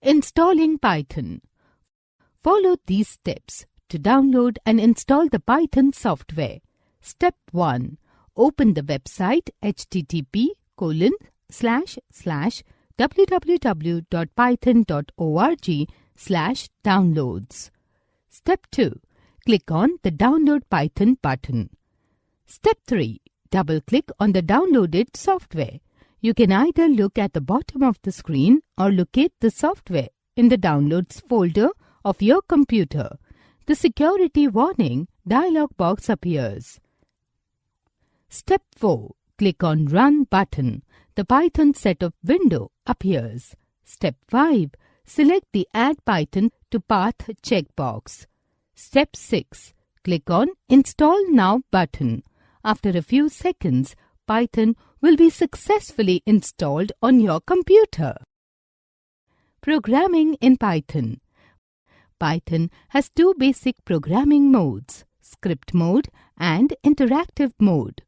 Installing Python. Follow these steps to download and install the Python software. Step 1. Open the website http://www.python.org/downloads. Step 2. Click on the Download Python button. Step 3. Double-click on the downloaded software. You can either look at the bottom of the screen or locate the software in the Downloads folder of your computer. The security warning dialog box appears. Step 4. Click on Run button. The Python setup window appears. Step 5. Select the Add Python to Path checkbox. Step 6. Click on Install Now button. After a few seconds, Python will be successfully installed on your computer. Programming in Python. Python has two basic programming modes, script mode and interactive mode.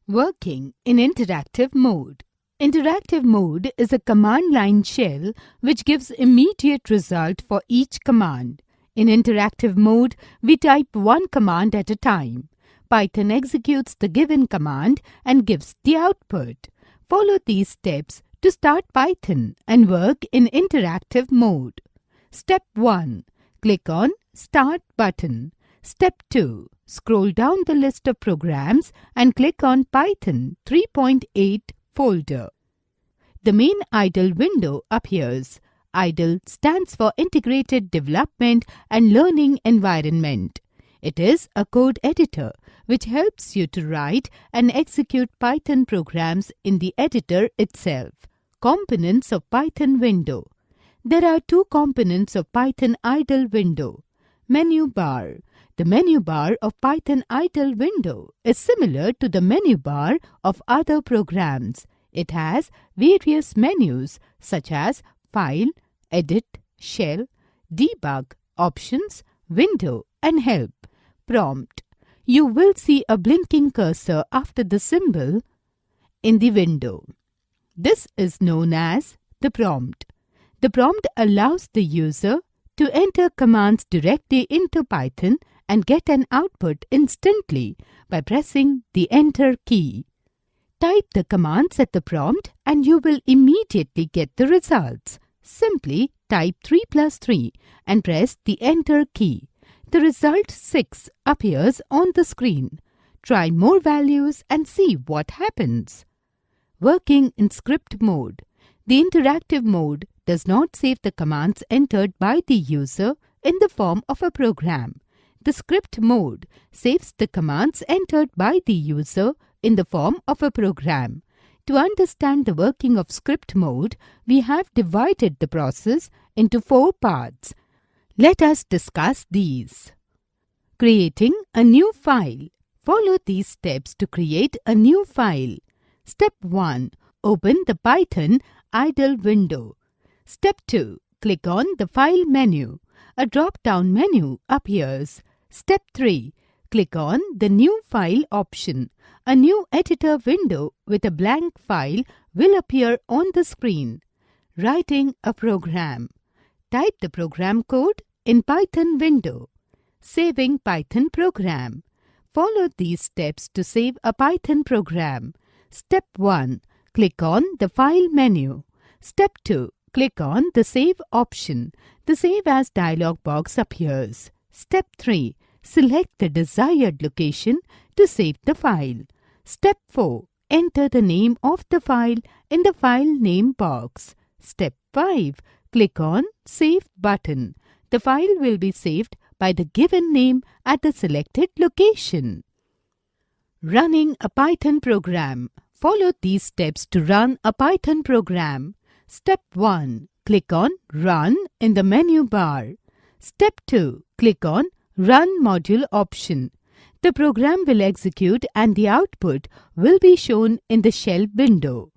Working in interactive mode. Interactive mode is a command line shell which gives immediate result for each command. In interactive mode, we type one command at a time. Python executes the given command and gives the output. Follow these steps to start Python and work in interactive mode. Step 1. Click on Start button. Step 2. Scroll down the list of programs and click on Python 3.8 folder. The main idle window appears. IDLE stands for Integrated Development and Learning Environment. It is a code editor which helps you to write and execute Python programs in the editor itself. Components of Python window. There are two components of Python idle window. Menu bar. The menu bar of Python idle window is similar to the menu bar of other programs. It has various menus such as File, Edit, Shell, Debug, Options, Window and Help. Prompt. You will see a blinking cursor after the symbol in the window. This is known as the prompt. The prompt allows the user to enter commands directly into Python and get an output instantly by pressing the Enter key. Type the commands at the prompt and you will immediately get the results. Simply type 3 + 3 and press the Enter key. The result 6 appears on the screen. Try more values and see what happens. Working in script mode. The interactive mode does not save the commands entered by the user in the form of a program. The script mode saves the commands entered by the user in the form of a program. To understand the working of script mode, we have divided the process into 4 parts. Let us discuss these. Creating a new file. Follow these steps to create a new file. Step 1. Open the Python idle window. Step 2. Click on the File menu. A drop-down menu appears. Step 3. Click on the New File option. A new editor window with a blank file will appear on the screen. Writing a program. Type the program code in Python window. Saving Python program. Follow these steps to save a Python program. Step 1. Click on the File menu. Step 2. Click on the Save option. The Save As dialog box appears. Step 3. Select the desired location to save the file. Step 4. Enter the name of the file in the File Name box. Step 5. Click on Save button. The file will be saved by the given name at the selected location. Running a Python program. Follow these steps to run a Python program. Step 1. Click on Run in the menu bar. Step 2. Click on Run Module option. The program will execute and the output will be shown in the shell window.